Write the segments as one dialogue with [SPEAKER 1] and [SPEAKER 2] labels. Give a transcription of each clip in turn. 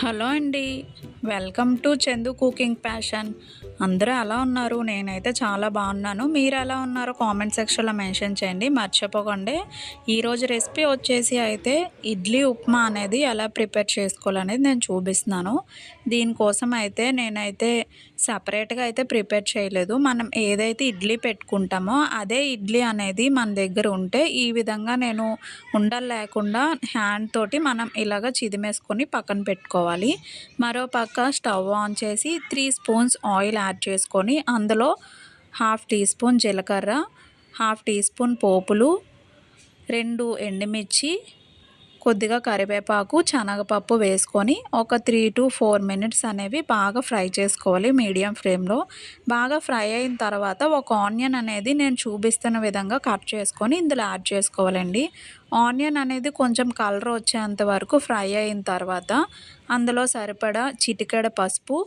[SPEAKER 1] Hello అండి. Welcome to Chandu cooking passion. అందరూ ఎలా ఉన్నారు? నేనైతే చాలా బాగున్నాను. మీరు ఎలా ఉన్నారో కామెంట్ సెక్షన్లో మెన్షన్ చేయండి, మర్చిపోకండి. ఈరోజు రెసిపీ వచ్చేసి అయితే ఇడ్లీ ఉప్మా అనేది ఎలా ప్రిపేర్ చేసుకోవాలనేది నేను చూపిస్తున్నాను. దీనికోసం అయితే నేనైతే సపరేట్గా అయితే ప్రిపేర్ చేయలేదు. మనం ఏదైతే ఇడ్లీ పెట్టుకుంటామో అదే ఇడ్లీ అనేది మన దగ్గర ఉంటే ఈ విధంగా నేను ఉండలు లేకుండా హ్యాండ్ తోటి మనం ఇలాగ చిదిమేసుకొని పక్కన పెట్టుకోవాలి. మరో పక్క స్టవ్ ఆన్ చేసి 3 స్పూన్స్ ఆయిల్ యాడ్ చేసుకొని అందులో హాఫ్ టీ స్పూన్ జీలకర్ర, హాఫ్ టీ స్పూన్ పోపులు, 2 ఎండుమిర్చి, కొద్దిగా కరివేపాకు, శనగపప్పు వేసుకొని ఒక 3 to 4 మినిట్స్ అనేవి బాగా ఫ్రై చేసుకోవాలి మీడియం ఫ్లేమ్లో. బాగా ఫ్రై అయిన తర్వాత ఒక ఆనియన్ అనేది నేను చూపిస్తున్న విధంగా కట్ చేసుకొని ఇందులో యాడ్ చేసుకోవాలండి. ఆనియన్ అనేది కొంచెం కలర్ వచ్చేంత వరకు ఫ్రై అయిన తర్వాత అందులో సరిపడా చిటికెడ పసుపు,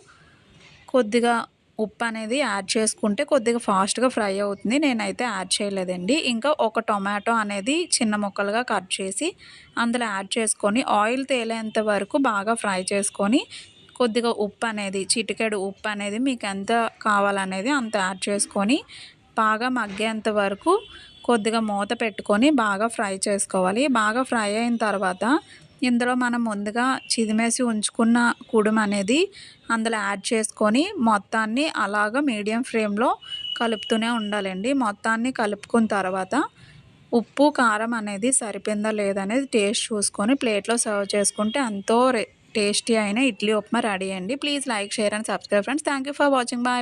[SPEAKER 1] కొద్దిగా ఉప్పు అనేది యాడ్ చేసుకుంటే కొద్దిగా ఫాస్ట్గా ఫ్రై అవుతుంది. నేనైతే యాడ్ చేయలేదండి. ఇంకా ఒక టొమాటో అనేది చిన్న ముక్కలుగా కట్ చేసి అందులో యాడ్ చేసుకొని ఆయిల్ తేలేంత వరకు బాగా ఫ్రై చేసుకొని కొద్దిగా ఉప్పు అనేది చిటికెడు ఉప్పు అనేది మీకు ఎంత కావాలనేది అంత యాడ్ చేసుకొని బాగా మగ్గేంత వరకు కొద్దిగా మూత పెట్టుకొని బాగా ఫ్రై చేసుకోవాలి. బాగా ఫ్రై అయిన తర్వాత ఇందులో మనం ముందుగా చిదిమేసి ఉంచుకున్న కుడుము అనేది అందులో యాడ్ చేసుకొని మొత్తాన్ని అలాగా మీడియం ఫ్లేమ్లో కలుపుతూనే ఉండాలండి. మొత్తాన్ని కలుపుకున్న తర్వాత ఉప్పు కారం అనేది సరిపోయిందా లేదనేది టేస్ట్ చూసుకొని ప్లేట్లో సర్వ్ చేసుకుంటే ఎంతో టేస్టీ అయిన ఇడ్లీ ఉప్మా రెడీ అండి. Please like, share and subscribe friends. Thank you for watching. Bye.